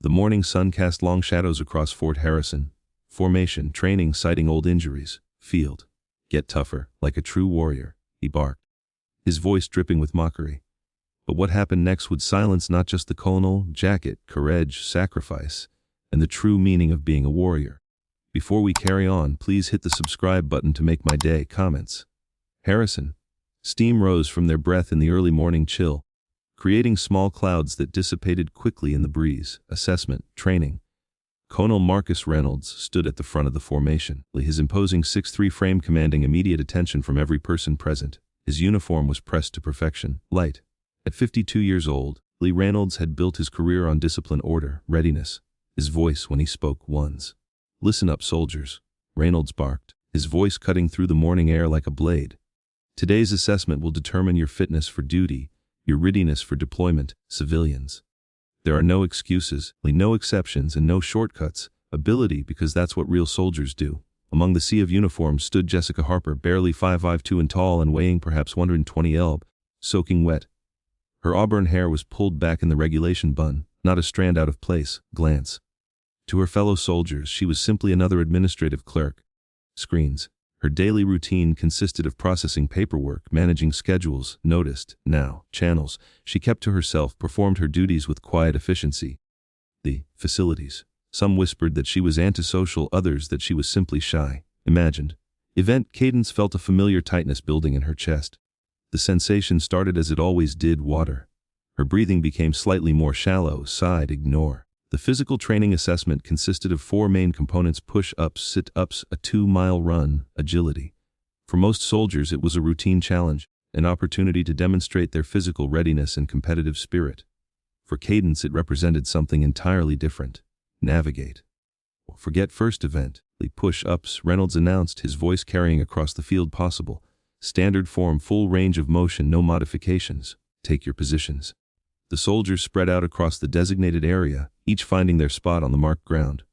The morning sun cast long shadows across Fort Harrison. Formation, training, citing old injuries. Field. Get tougher, like a true warrior, he barked, his voice dripping with mockery. But what happened next would silence not just the colonel, jacket, courage, sacrifice, and the true meaning of being a warrior. Before we carry on, please hit the subscribe button to make my day. Comments. Harrison. Steam rose from their breath in the early morning chill, creating small clouds that dissipated quickly in the breeze. Assessment, training. Colonel Marcus Reynolds stood at the front of the formation, his imposing 6'3" frame commanding immediate attention from every person present. His uniform was pressed to perfection, light. At 52 years old, Lee Reynolds had built his career on discipline, order, readiness. His voice when he spoke ones. Listen up, soldiers, Reynolds barked, his voice cutting through the morning air like a blade. Today's assessment will determine your fitness for duty, your readiness for deployment, civilians. There are no excuses, no exceptions, and no shortcuts. Ability, because that's what real soldiers do. Among the sea of uniforms stood Jessica Harper, barely 5'2" and tall and weighing perhaps 120 lb, soaking wet. Her auburn hair was pulled back in the regulation bun, not a strand out of place. Glance. To her fellow soldiers, she was simply another administrative clerk. Screens. Her daily routine consisted of processing paperwork, managing schedules, noticed, now, channels. She kept to herself, performed her duties with quiet efficiency. The facilities. Some whispered that she was antisocial, others that she was simply shy. Imagined. Event cadence felt a familiar tightness building in her chest. The sensation started as it always did, water. Her breathing became slightly more shallow, sighed, ignore. The physical training assessment consisted of 4 main components: push-ups, sit-ups, a 2-mile run, agility. For most soldiers it was a routine challenge, an opportunity to demonstrate their physical readiness and competitive spirit. For Cadence it represented something entirely different. Navigate. Forget first event, the push-ups, Reynolds announced, his voice carrying across the field. Possible. Standard form, full range of motion, no modifications. Take your positions. The soldiers spread out across the designated area, each finding their spot on the marked ground.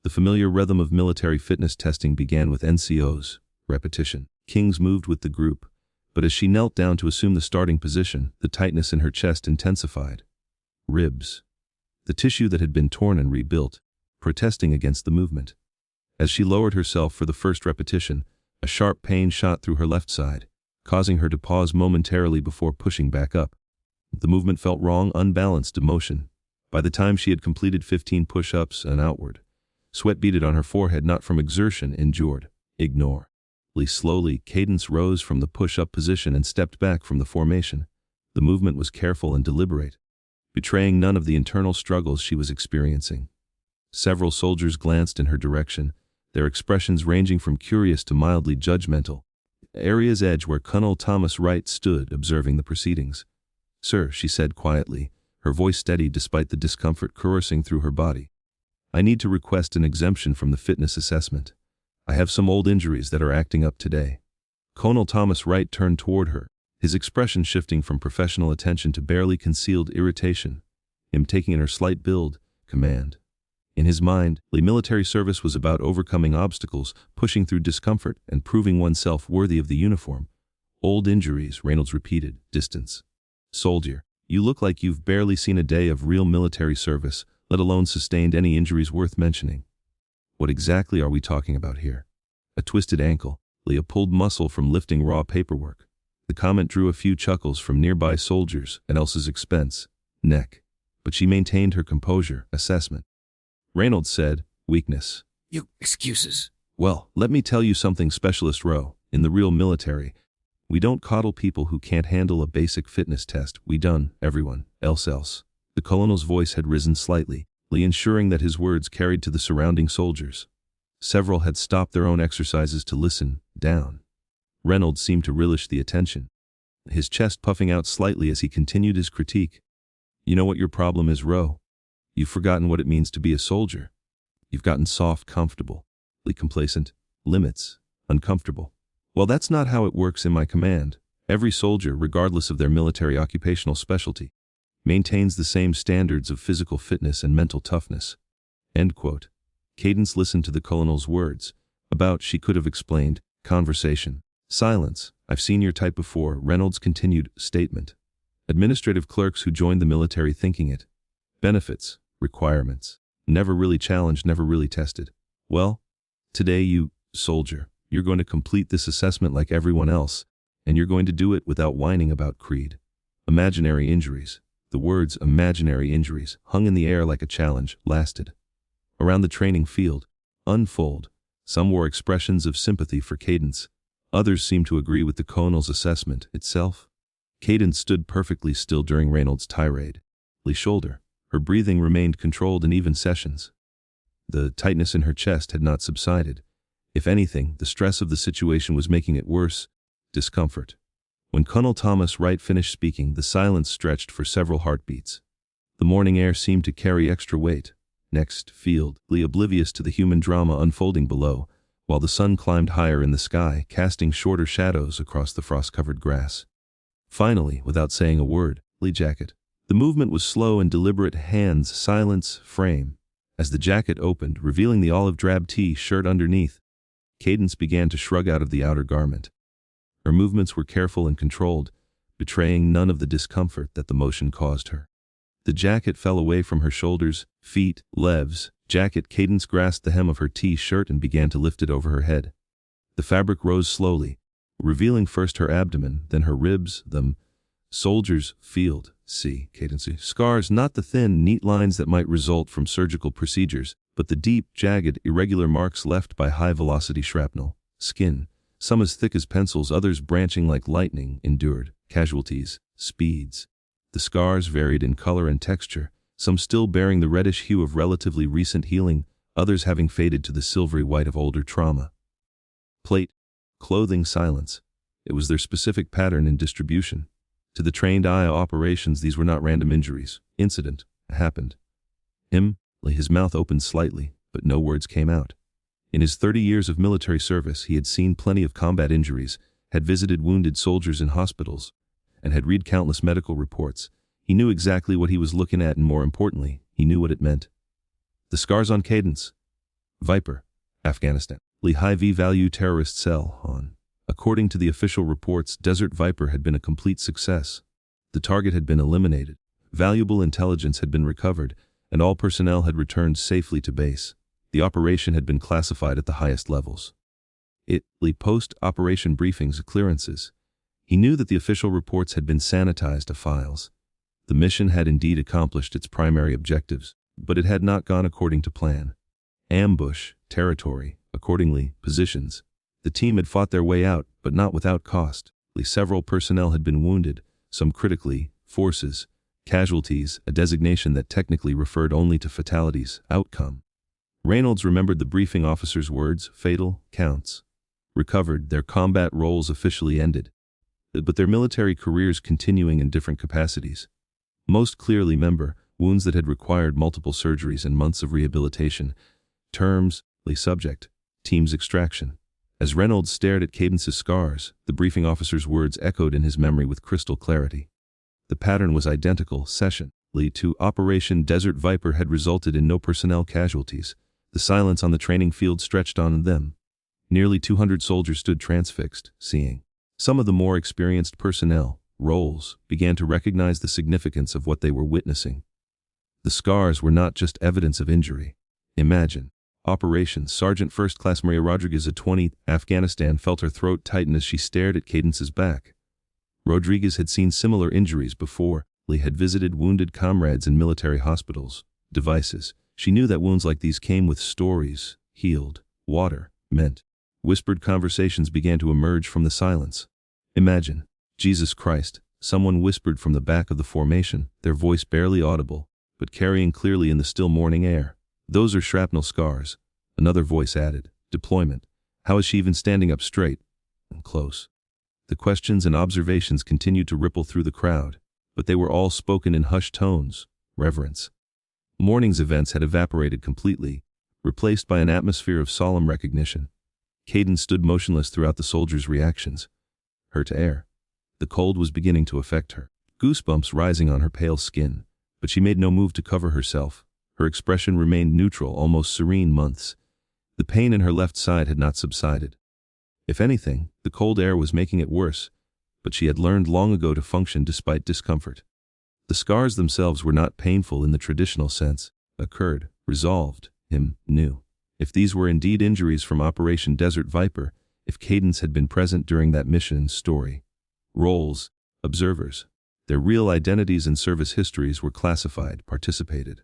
The familiar rhythm of military fitness testing began with NCOs, repetition. Kings moved with the group, but as she knelt down to assume the starting position, the tightness in her chest intensified. Ribs. The tissue that had been torn and rebuilt, protesting against the movement. As she lowered herself for the first repetition, a sharp pain shot through her left side, causing her to pause momentarily before pushing back up. The movement felt wrong, unbalanced, emotion. By the time she had completed 15 push-ups and outward, sweat beaded on her forehead, not from exertion, endured. Ignore. Slowly, Cadence rose from the push-up position and stepped back from the formation. The movement was careful and deliberate, betraying none of the internal struggles she was experiencing. Several soldiers glanced in her direction, their expressions ranging from curious to mildly judgmental. Area's edge where Colonel Thomas Wright stood, observing the proceedings. "Sir," she said quietly, her voice steady despite the discomfort coursing through her body. "I need to request an exemption from the fitness assessment. I have some old injuries that are acting up today." Colonel Thomas Wright turned toward her, his expression shifting from professional attention to barely concealed irritation, him taking in her slight build, command. In his mind, the military service was about overcoming obstacles, pushing through discomfort, and proving oneself worthy of the uniform. "Old injuries," Reynolds repeated, distance. "Soldier, you look like you've barely seen a day of real military service, let alone sustained any injuries worth mentioning." "What exactly are we talking about here?" A twisted ankle, a pulled muscle from lifting raw paperwork. The comment drew a few chuckles from nearby soldiers at Elsa's expense. Neck. But she maintained her composure. Assessment. Reynolds said, "Weakness." "You excuses." "Well, let me tell you something, Specialist Rowe. In the real military, we don't coddle people who can't handle a basic fitness test. We done, everyone, else." The colonel's voice had risen slightly, ensuring that his words carried to the surrounding soldiers. Several had stopped their own exercises to listen, down. Reynolds seemed to relish the attention, his chest puffing out slightly as he continued his critique. "You know what your problem is, Rowe? You've forgotten what it means to be a soldier. You've gotten soft, comfortable, complacent, limits, uncomfortable. Well, that's not how it works in my command. Every soldier, regardless of their military occupational specialty, maintains the same standards of physical fitness and mental toughness." End quote. Cadence listened to the colonel's words. About, she could have explained, conversation. Silence. "I've seen your type before," Reynolds continued, statement. "Administrative clerks who joined the military thinking it. Benefits. requirements. Never really challenged, never really tested. Well, today you, soldier, you're going to complete this assessment like everyone else, and you're going to do it without whining about creed. Imaginary injuries. The words imaginary injuries hung in the air like a challenge, lasted. Around the training field, unfold. Some wore expressions of sympathy for Cadence. Others seemed to agree with the colonel's assessment itself. Cadence stood perfectly still during Reynolds' tirade. Lee's shoulder. Her breathing remained controlled in even sessions. The tightness in her chest had not subsided. If anything, the stress of the situation was making it worse. Discomfort. When Colonel Thomas Wright finished speaking, the silence stretched for several heartbeats. The morning air seemed to carry extra weight. Next, field, Lee oblivious to the human drama unfolding below, while the sun climbed higher in the sky, casting shorter shadows across the frost-covered grass. Finally, without saying a word, Lee jacket. The movement was slow and deliberate, hands, silence, frame. As the jacket opened, revealing the olive-drab T-shirt underneath, Cadence began to shrug out of the outer garment. Her movements were careful and controlled, betraying none of the discomfort that the motion caused her. The jacket fell away from her shoulders, feet, legs. Jacket. Cadence grasped the hem of her T-shirt and began to lift it over her head. The fabric rose slowly, revealing first her abdomen, then her ribs, them. Soldier's field, see, Cadence. Scars, not the thin, neat lines that might result from surgical procedures, but the deep, jagged, irregular marks left by high-velocity shrapnel. Skin, some as thick as pencils, others branching like lightning, endured. Casualties, speeds. The scars varied in color and texture, some still bearing the reddish hue of relatively recent healing, others having faded to the silvery white of older trauma. Plate, clothing, silence. It was their specific pattern and distribution. To the trained eye operations, these were not random injuries. Incident happened. His mouth opened slightly, but no words came out. In his 30 years of military service, he had seen plenty of combat injuries, had visited wounded soldiers in hospitals, and had read countless medical reports. He knew exactly what he was looking at, and more importantly, he knew what it meant. The scars on Cadence. Viper, Afghanistan. Lee high V-value terrorist cell on. According to the official reports, Desert Viper had been a complete success. The target had been eliminated, valuable intelligence had been recovered, and all personnel had returned safely to base. The operation had been classified at the highest levels. Lee post-operation briefings, clearances. He knew that the official reports had been sanitized to files. The mission had indeed accomplished its primary objectives, but it had not gone according to plan. Ambush, territory, accordingly, positions. The team had fought their way out, but not without cost. Several personnel had been wounded, some critically, forces, casualties, a designation that technically referred only to fatalities, outcome. Reynolds remembered the briefing officer's words, fatal, counts. Recovered, their combat roles officially ended, but their military careers continuing in different capacities. Most clearly member, wounds that had required multiple surgeries and months of rehabilitation. Terms, subject, team's extraction. As Reynolds stared at Cadence's scars, the briefing officer's words echoed in his memory with crystal clarity. The pattern was identical. Session, to Operation Desert Viper had resulted in no personnel casualties. The silence on the training field stretched on them. Nearly 200 soldiers stood transfixed, seeing. Some of the more experienced personnel, roles, began to recognize the significance of what they were witnessing. The scars were not just evidence of injury. Imagine. Operations Sergeant First Class Maria Rodriguez at 20, Afghanistan felt her throat tighten as she stared at Cadence's back. Rodriguez had seen similar injuries before. Lee had visited wounded comrades in military hospitals. Devices. She knew that wounds like these came with stories. Healed. Water. Meant. Whispered conversations began to emerge from the silence. Imagine. Jesus Christ, someone whispered from the back of the formation, their voice barely audible, but carrying clearly in the still morning air. Those are shrapnel scars. Another voice added. Deployment. How is she even standing up straight? And close. The questions and observations continued to ripple through the crowd, but they were all spoken in hushed tones. Reverence. Morning's events had evaporated completely, replaced by an atmosphere of solemn recognition. Cadence stood motionless throughout the soldiers' reactions. Her to air. The cold was beginning to affect her, goosebumps rising on her pale skin, but she made no move to cover herself. Her expression remained neutral, almost serene. Months. The pain in her left side had not subsided. If anything, the cold air was making it worse, but she had learned long ago to function despite discomfort. The scars themselves were not painful in the traditional sense. occurred, resolved, him, knew. If these were indeed injuries from Operation Desert Viper, if Cadence had been present during that mission's story. Roles, observers. Their real identities and service histories were classified, participated.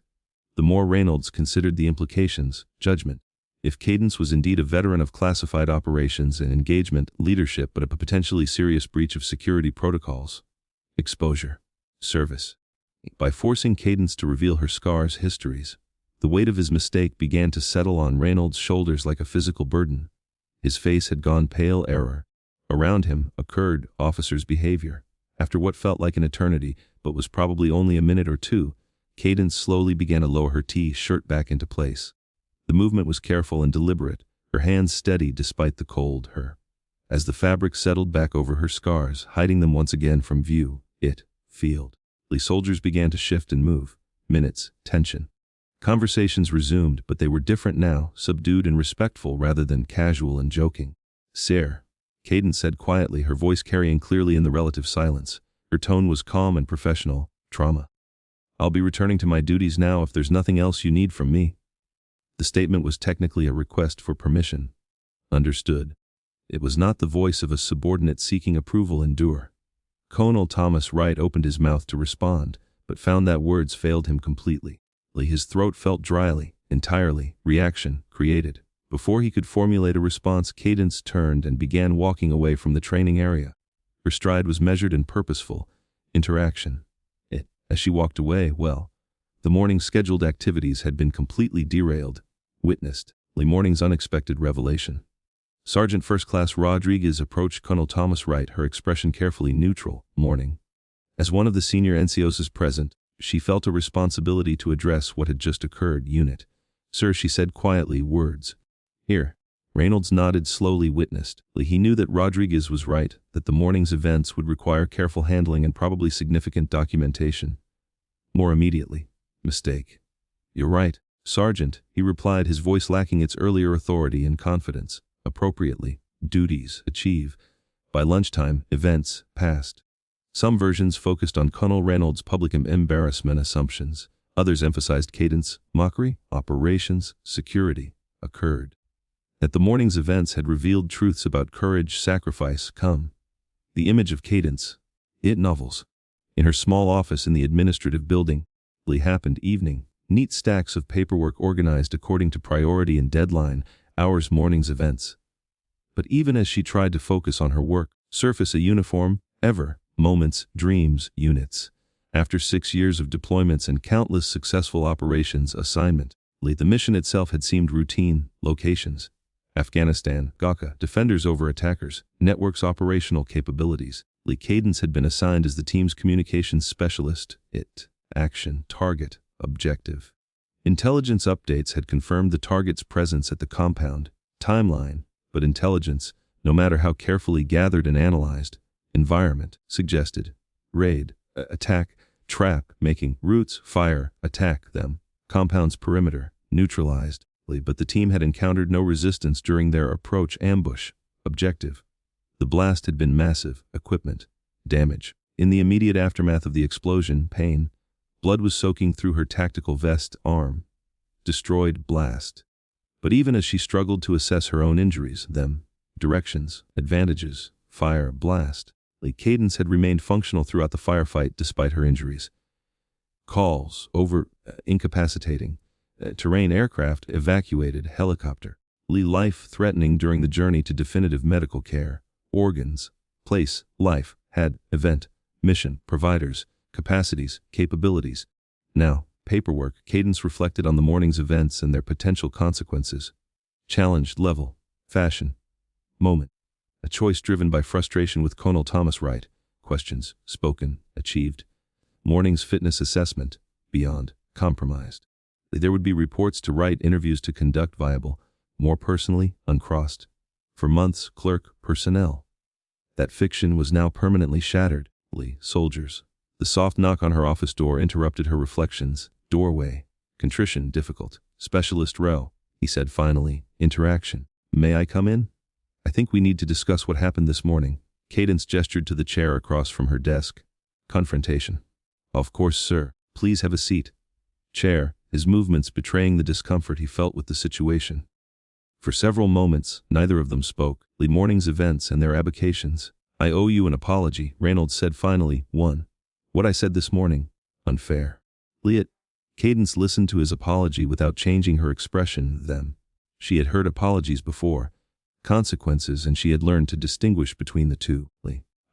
The more Reynolds considered the implications, judgment. If Cadence was indeed a veteran of classified operations and engagement, leadership, but a potentially serious breach of security protocols. Exposure. Service. By forcing Cadence to reveal her scars' histories, the weight of his mistake began to settle on Reynolds' shoulders like a physical burden. His face had gone pale. Error. Around him occurred officers' behavior. After what felt like an eternity, but was probably only a minute or two, Cadence slowly began to lower her T-shirt back into place. The movement was careful and deliberate, her hands steady despite the cold. As the fabric settled back over her scars, hiding them once again from view, field. The soldiers began to shift and move. Minutes, tension. Conversations resumed, but they were different now, subdued and respectful rather than casual and joking. Sir, Cadence said quietly, her voice carrying clearly in the relative silence. Her tone was calm and professional. Trauma. I'll be returning to my duties now if there's nothing else you need from me. The statement was technically a request for permission. Understood. It was not the voice of a subordinate seeking approval. Endure. Colonel Thomas Wright opened his mouth to respond, but found that words failed him completely. His throat felt dryly, entirely, reaction, created. Before he could formulate a response, Cadence turned and began walking away from the training area. Her stride was measured and purposeful. Interaction. As she walked away, the morning's scheduled activities had been completely derailed. Witnessed. The morning's unexpected revelation. Sergeant First Class Rodriguez approached Colonel Thomas Wright, her expression carefully neutral. Morning. As one of the senior NCOs present, she felt a responsibility to address what had just occurred. Unit. Sir, she said quietly, words. Here. Reynolds nodded slowly. Witnessed. He knew that Rodriguez was right, that the morning's events would require careful handling and probably significant documentation. More immediately. Mistake. You're right, Sergeant, he replied, his voice lacking its earlier authority and confidence. Appropriately. Duties. Achieve. By lunchtime, events. Past. Some versions focused on Colonel Reynolds' public embarrassment assumptions. Others emphasized Cadence, mockery, operations, security. Occurred. That the morning's events had revealed truths about courage, sacrifice, the image of Cadence. Novels. In her small office in the administrative building, happened evening. Neat stacks of paperwork organized according to priority and deadline, hours morning's events. But even as she tried to focus on her work, surface a uniform, moments, dreams, units. After 6 years of deployments and countless successful operations, assignment. The mission itself had seemed routine. Locations. Afghanistan, Ghaca, defenders over attackers, networks operational capabilities. Cadence had been assigned as the team's communications specialist. Action, target, objective. Intelligence updates had confirmed the target's presence at the compound. Timeline, but intelligence, no matter how carefully gathered and analyzed. Environment, suggested. Raid, attack, trap, making, routes, fire, attack them. Compound's perimeter, neutralized. But the team had encountered no resistance during their approach. Ambush. Objective. The blast had been massive. Equipment. Damage. In the immediate aftermath of the explosion, pain. Blood was soaking through her tactical vest. Arm. Destroyed. Blast. But even as she struggled to assess her own injuries, directions, advantages, fire, blast, Cadence had remained functional throughout the firefight despite her injuries. Calls. Over. Incapacitating. Terrain aircraft evacuated, helicopter. Life-threatening during the journey to definitive medical care. Organs. Place. Life. Had. Event. Mission. Providers. Capacities. Capabilities. Now, paperwork. Cadence reflected on the morning's events and their potential consequences. Challenged level. Fashion. Moment. A choice driven by frustration with Colonel Thomas Wright. Questions. Spoken. Achieved. Morning's fitness assessment. Beyond. Compromised. There would be reports to write, interviews to conduct, viable. More personally, uncrossed. For months, clerk, personnel. That fiction was now permanently shattered. Soldiers. The soft knock on her office door interrupted her reflections. Doorway. Contrition difficult. Specialist row. He said finally. Interaction. May I come in? I think we need to discuss what happened this morning. Cadence gestured to the chair across from her desk. Confrontation. Of course, sir. Please have a seat. Chair. his movements betraying the discomfort he felt with the situation. For several moments, neither of them spoke. The morning's events and their avocations. I owe you an apology, Reynolds said finally. 1. What I said this morning. Unfair. Liet. Cadence listened to his apology without changing her expression. Them. She had heard apologies before. Consequences, and she had learned to distinguish between the two.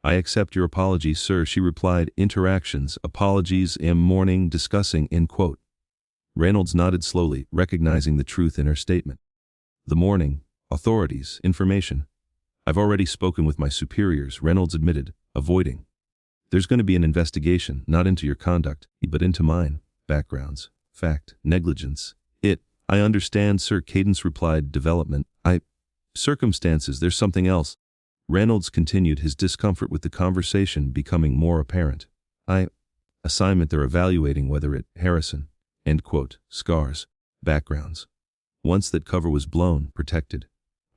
I accept your apology, sir, she replied. Interactions, apologies, morning, discussing, end quote. Reynolds nodded slowly, recognizing the truth in her statement. The morning, authorities, information. I've already spoken with my superiors, Reynolds admitted, avoiding. There's going to be an investigation, not into your conduct, but into mine. Backgrounds, fact, negligence. I understand, sir, Cadence replied. Development, circumstances, there's something else. Reynolds continued, his discomfort with the conversation becoming more apparent. Assignment, they're evaluating whether it, Harrison, end quote, scars, backgrounds. Once that cover was blown, protected.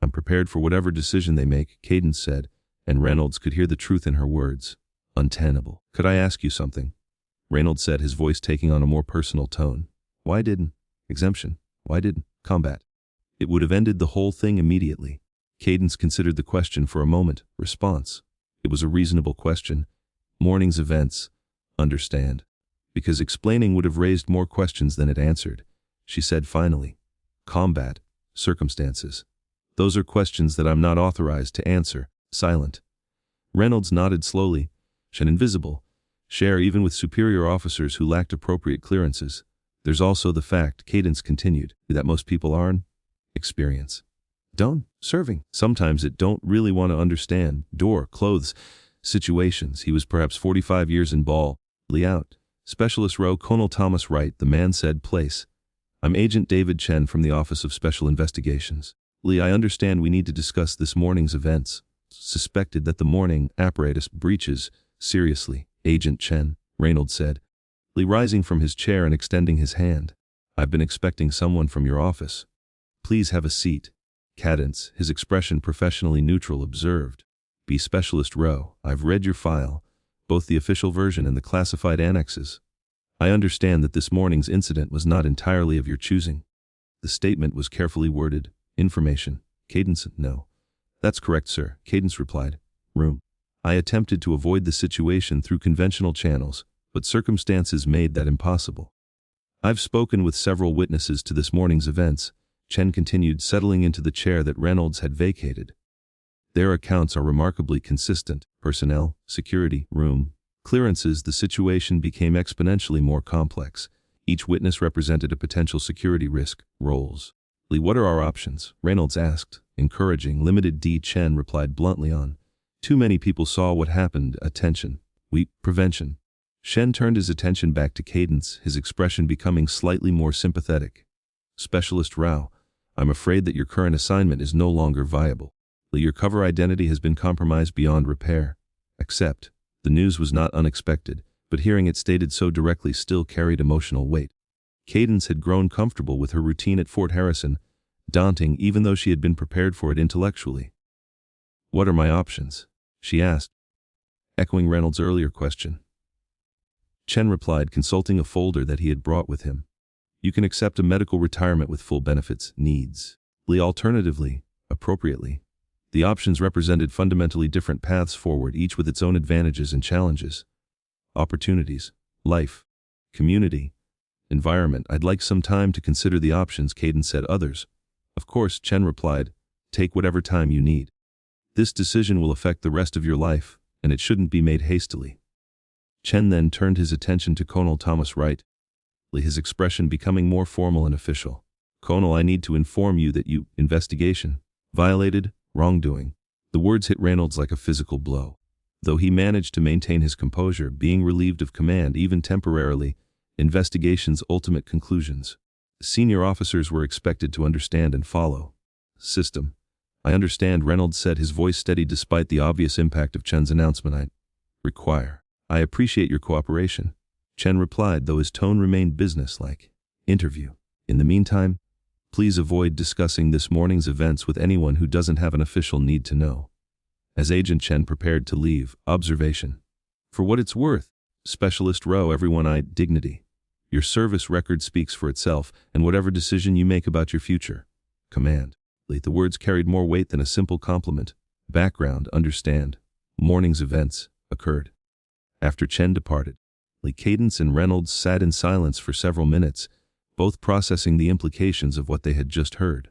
I'm prepared for whatever decision they make, Cadence said, and Reynolds could hear the truth in her words. Untenable. Could I ask you something? Reynolds said, his voice taking on a more personal tone. Why didn't exemption? Why didn't combat? It would have ended the whole thing immediately. Cadence considered the question for a moment. Response. It was a reasonable question. Morning's events. Understand. Because explaining would have raised more questions than it answered. She said finally. Combat. Circumstances. Those are questions that I'm not authorized to answer. Silent. Reynolds nodded slowly. An invisible. Share even with superior officers who lacked appropriate clearances. There's also the fact, Cadence continued, that most people aren't. Experience. Don't. Serving. Sometimes it don't really want to understand. Door, clothes, situations. He was perhaps 45 years in ball. Layout. Specialist row, Colonel Thomas Wright, the man said. Place. I'm Agent David Chen from the Office of Special Investigations. Lee, I understand we need to discuss this morning's events. Suspected that the morning apparatus breaches. Seriously, Agent Chen, Reynolds said. Lee rising from his chair and extending his hand. I've been expecting someone from your office. Please have a seat. Cadence, his expression professionally neutral, observed. Be Specialist Rowe, I've read your file, both the official version and the classified annexes. I understand that this morning's incident was not entirely of your choosing. The statement was carefully worded. Information. Cadence, no. That's correct, sir, Cadence replied. Room. I attempted to avoid the situation through conventional channels, but circumstances made that impossible. I've spoken with several witnesses to this morning's events, Chen continued, settling into the chair that Reynolds had vacated. Their accounts are remarkably consistent. Personnel, security, room, clearances. The situation became exponentially more complex. Each witness represented a potential security risk. Roles. Lee, what are our options? Reynolds asked. Encouraging, limited. D. Chen replied bluntly. Too many people saw what happened. Attention. Prevention. Shen turned his attention back to Cadence, his expression becoming slightly more sympathetic. Specialist Rao, I'm afraid that your current assignment is no longer viable. Your cover identity has been compromised beyond repair. Accept. The news was not unexpected, but hearing it stated so directly still carried emotional weight. Cadence had grown comfortable with her routine at Fort Harrison, daunting even though she had been prepared for it intellectually. What are my options? She asked, echoing Reynolds' earlier question. Chen replied, consulting a folder that he had brought with him. You can accept a medical retirement with full benefits, needs. Alternatively, appropriately. The options represented fundamentally different paths forward, each with its own advantages and challenges. Opportunities, life, community, environment. I'd like some time to consider the options, Cadence said. Others. Of course, Chen replied, take whatever time you need. This decision will affect the rest of your life, and it shouldn't be made hastily. Chen then turned his attention to Colonel Thomas Wright, his expression becoming more formal and official. Colonel, I need to inform you that investigation, violated, wrongdoing. The words hit Reynolds like a physical blow. Though he managed to maintain his composure, being relieved of command even temporarily, investigation's ultimate conclusions. Senior officers were expected to understand and follow. System. I understand, Reynolds said, his voice steady despite the obvious impact of Chen's announcement. I appreciate your cooperation, Chen replied, though his tone remained businesslike. Interview. In the meantime, please avoid discussing this morning's events with anyone who doesn't have an official need to know. As Agent Chen prepared to leave, observation. For what it's worth, Specialist Rowe, everyone dignity. Your service record speaks for itself, and whatever decision you make about your future. Command. The words carried more weight than a simple compliment. Background, understand. Morning's events occurred. After Chen departed, Cadence and Reynolds sat in silence for several minutes, both processing the implications of what they had just heard.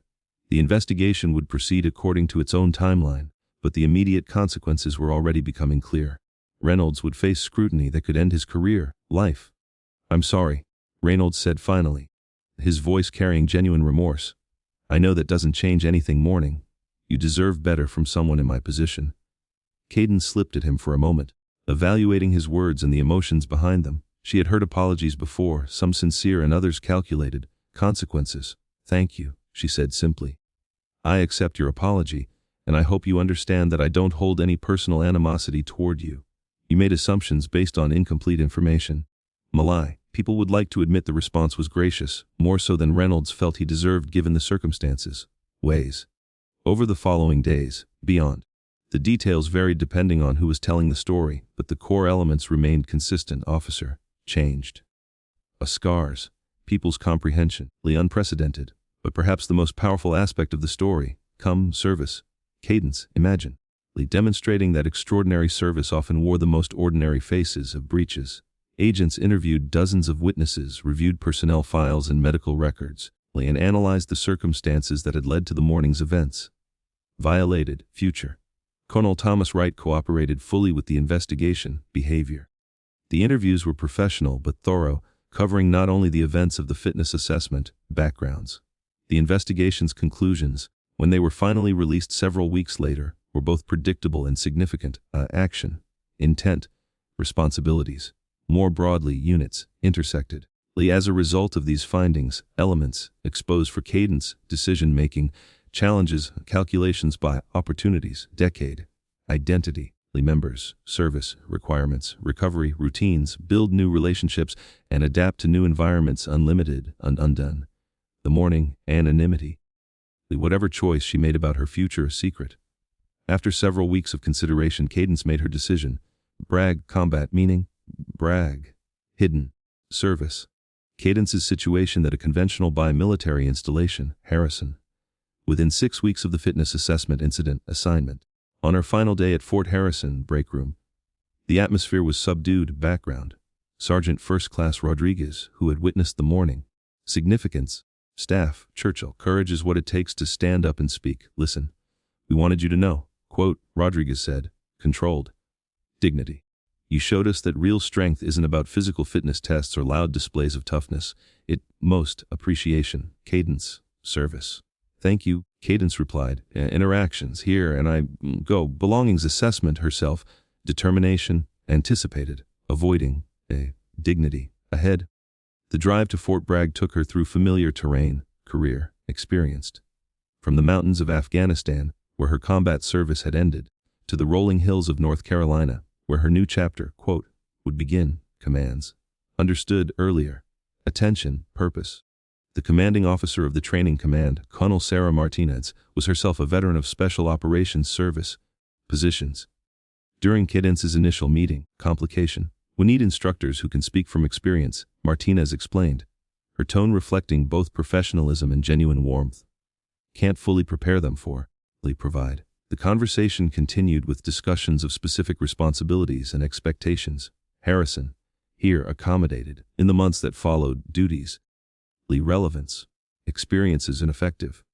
The investigation would proceed according to its own timeline, but the immediate consequences were already becoming clear. Reynolds would face scrutiny that could end his career, life. "I'm sorry," Reynolds said finally, his voice carrying genuine remorse. "I know that doesn't change anything, Morning. You deserve better from someone in my position." Cadence slipped at him for a moment, evaluating his words and the emotions behind them. She had heard apologies before, some sincere and others calculated. Consequences. "Thank you," she said simply. "I accept your apology, and I hope you understand that I don't hold any personal animosity toward you. You made assumptions based on incomplete information." Malai. People would like to admit the response was gracious, more so than Reynolds felt he deserved given the circumstances. Ways. Over the following days, beyond. The details varied depending on who was telling the story, but the core elements remained consistent. Officer. Changed. Scars. People's comprehension. Unprecedented. But perhaps the most powerful aspect of the story. Service. Cadence. Imagine. Demonstrating that extraordinary service often wore the most ordinary faces of breaches. Agents interviewed dozens of witnesses, reviewed personnel files and medical records, and analyzed the circumstances that had led to the morning's events. Violated. Future. Colonel Thomas Wright cooperated fully with the investigation. Behavior. The interviews were professional but thorough, covering not only the events of the fitness assessment, backgrounds. The investigation's conclusions, when they were finally released several weeks later, were both predictable and significant. Action. Intent. Responsibilities. More broadly, units, intersected. As a result of these findings, elements, exposed for Cadence, decision-making, challenges, calculations by opportunities, decade, identity, members, service, requirements, recovery, routines, build new relationships, and adapt to new environments, unlimited, undone. The morning, anonymity. Whatever choice she made about her future a secret. After several weeks of consideration, Cadence made her decision. Bragg, combat, meaning? Bragg. Hidden. Service. Cadence's situation that a conventional military installation, Harrison. Within 6 weeks of the fitness assessment incident, assignment. On her final day at Fort Harrison, break room. The atmosphere was subdued. Background. Sergeant First Class Rodriguez, who had witnessed the morning. Significance. Staff, Churchill. Courage is what it takes to stand up and speak. Listen. We wanted you to know. Quote, Rodriguez said. Controlled. Dignity. You showed us that real strength isn't about physical fitness tests or loud displays of toughness. Most appreciation. Cadence. Service. Thank you, Cadence replied. Interactions, here and I go. Belongings assessment herself. Determination. Anticipated. Avoiding. Dignity. Ahead. The drive to Fort Bragg took her through familiar terrain. Career. Experienced. From the mountains of Afghanistan, where her combat service had ended, to the rolling hills of North Carolina, where her new chapter, quote, would begin. Commands. Understood earlier. Attention. Purpose. The commanding officer of the training command, Colonel Sarah Martinez, was herself a veteran of Special Operations Service. Positions. During Cadence's initial meeting, complication. We need instructors who can speak from experience, Martinez explained, her tone reflecting both professionalism and genuine warmth. Can't fully prepare them for. Provide. The conversation continued with discussions of specific responsibilities and expectations. Harrison. Here accommodated. In the months that followed, duties. Relevance. Experiences ineffective.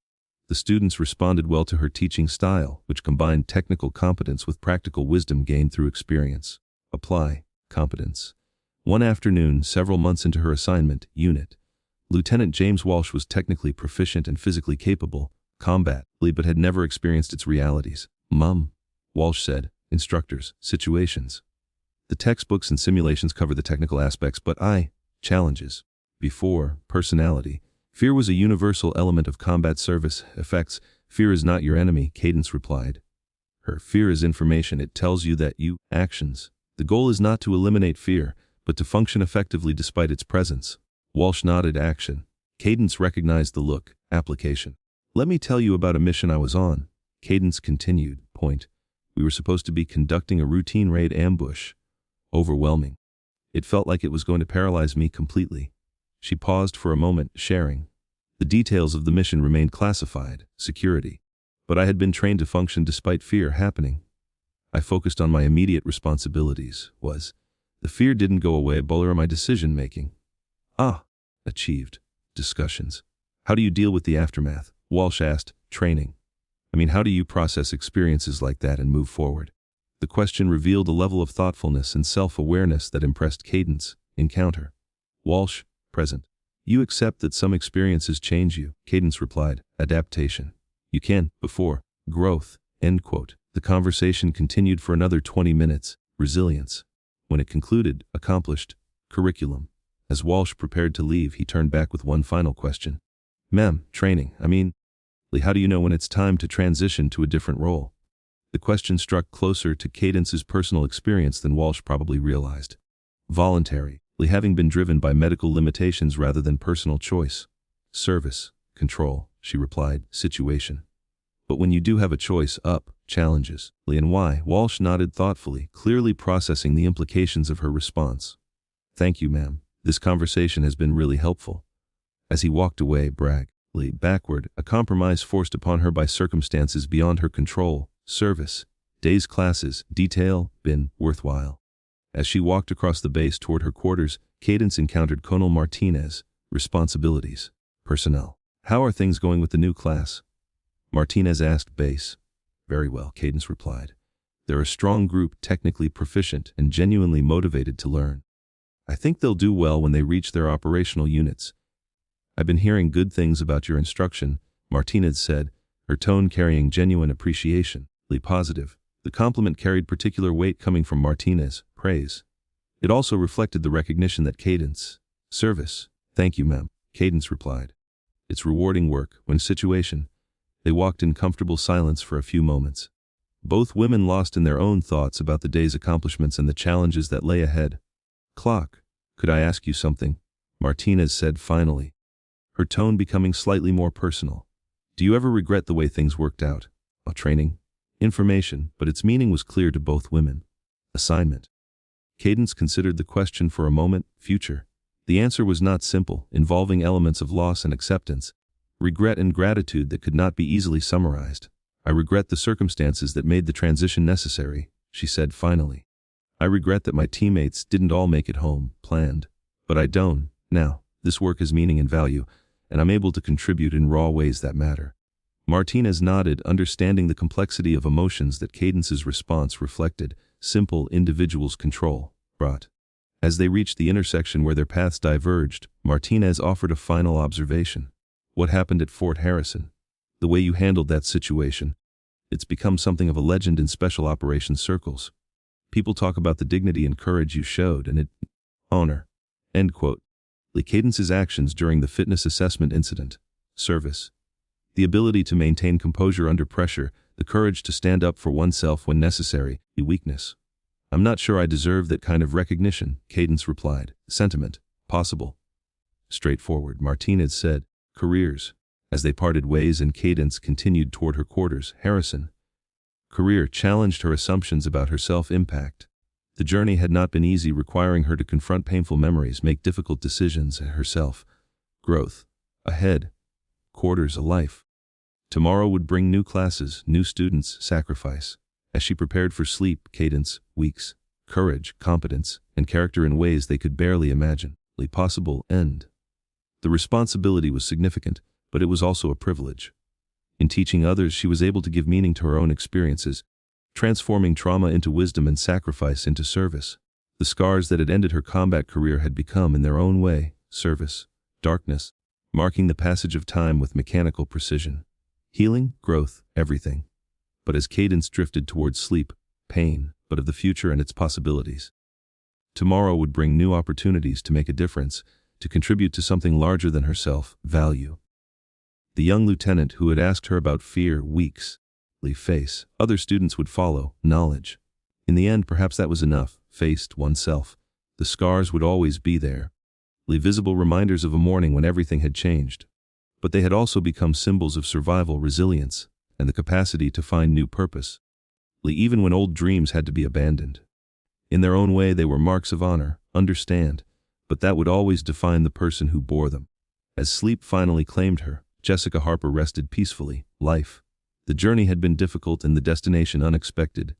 The students responded well to her teaching style, which combined technical competence with practical wisdom gained through experience. Apply. Competence. One afternoon, several months into her assignment, unit. Lieutenant James Walsh was technically proficient and physically capable, combat, but had never experienced its realities. Walsh said, instructors, situations. The textbooks and simulations cover the technical aspects, but challenges. Before, personality. Fear was a universal element of combat service. Effects. Fear is not your enemy, Cadence replied. Her fear is information. It tells you that you. Actions. The goal is not to eliminate fear, but to function effectively despite its presence. Walsh nodded. Action. Cadence recognized the look. Application. Let me tell you about a mission I was on. Cadence continued. Point. We were supposed to be conducting a routine raid ambush. Overwhelming. It felt like it was going to paralyze me completely. She paused for a moment, sharing. The details of the mission remained classified, security. But I had been trained to function despite fear happening. I focused on my immediate responsibilities. The fear didn't go away, or my decision-making. Achieved. Discussions. How do you deal with the aftermath? Walsh asked. Training. How do you process experiences like that and move forward? The question revealed a level of thoughtfulness and self-awareness that impressed Cadence. Encounter. Walsh, present. You accept that some experiences change you, Cadence replied. Adaptation. You can, before, growth, end quote. The conversation continued for another 20 minutes. Resilience. When it concluded, accomplished. Curriculum. As Walsh prepared to leave, he turned back with one final question. Ma'am, training, how do you know when it's time to transition to a different role? The question struck closer to Cadence's personal experience than Walsh probably realized. Voluntary, having been driven by medical limitations rather than personal choice. Service, control, she replied. Situation. But when you do have a choice, challenges, and why? Walsh nodded thoughtfully, clearly processing the implications of her response. Thank you, ma'am. This conversation has been really helpful. As he walked away, backward, a compromise forced upon her by circumstances beyond her control. Service, days, classes, detail, been worthwhile. As she walked across the base toward her quarters, Cadence encountered Colonel Martinez. Responsibilities. Personnel. How are things going with the new class? Martinez asked base. Very well, Cadence replied. They're a strong group, technically proficient, and genuinely motivated to learn. I think they'll do well when they reach their operational units. I've been hearing good things about your instruction, Martinez said, her tone carrying genuine appreciation. Positive. The compliment carried particular weight coming from Martinez. Praise. It also reflected the recognition that Cadence. Service. Thank you, ma'am, Cadence replied. It's rewarding work. When situation. They walked in comfortable silence for a few moments. Both women lost in their own thoughts about the day's accomplishments and the challenges that lay ahead. Clock. Could I ask you something? Martinez said finally, her tone becoming slightly more personal. Do you ever regret the way things worked out? Training. Information, but its meaning was clear to both women. Assignment. Cadence considered the question for a moment. Future. The answer was not simple, involving elements of loss and acceptance, regret and gratitude that could not be easily summarized. I regret the circumstances that made the transition necessary, she said finally. I regret that my teammates didn't all make it home, planned. But I don't, now. This work has meaning and value, and I'm able to contribute in raw ways that matter. Martinez nodded, understanding the complexity of emotions that Cadence's response reflected. Simple individual's control. Brought. As they reached the intersection where their paths diverged, Martinez offered a final observation. What happened at Fort Harrison? The way you handled that situation. It's become something of a legend in special operations circles. People talk about the dignity and courage you showed, and honor. End quote. Cadence's actions during the fitness assessment incident. Service. The ability to maintain composure under pressure, the courage to stand up for oneself when necessary, weakness. I'm not sure I deserve that kind of recognition, Cadence replied. Sentiment. Possible. Straightforward, Martinez said. Careers. As they parted ways and Cadence continued toward her quarters, Harrison. Career challenged her assumptions about her self-impact. The journey had not been easy, requiring her to confront painful memories, make difficult decisions herself. Growth. Ahead. Quarters, a life. Tomorrow would bring new classes, new students, sacrifice. As she prepared for sleep, Cadence, weeks, courage, competence, and character in ways they could barely imagine. Possible end. The responsibility was significant, but it was also a privilege. In teaching others, she was able to give meaning to her own experiences, transforming trauma into wisdom and sacrifice into service. The scars that had ended her combat career had become, in their own way, service, darkness, marking the passage of time with mechanical precision. Healing, growth, everything. But as Cadence drifted towards sleep, pain, but of the future and its possibilities. Tomorrow would bring new opportunities to make a difference, to contribute to something larger than herself, value. The young lieutenant who had asked her about fear, weeks, face. Other students would follow, knowledge. In the end, perhaps that was enough, faced oneself. The scars would always be there. Visible reminders of a morning when everything had changed. But they had also become symbols of survival, resilience, and the capacity to find new purpose. Even when old dreams had to be abandoned. In their own way, they were marks of honor, understand, but that would always define the person who bore them. As sleep finally claimed her, Jessica Harper rested peacefully. The journey had been difficult and the destination unexpected,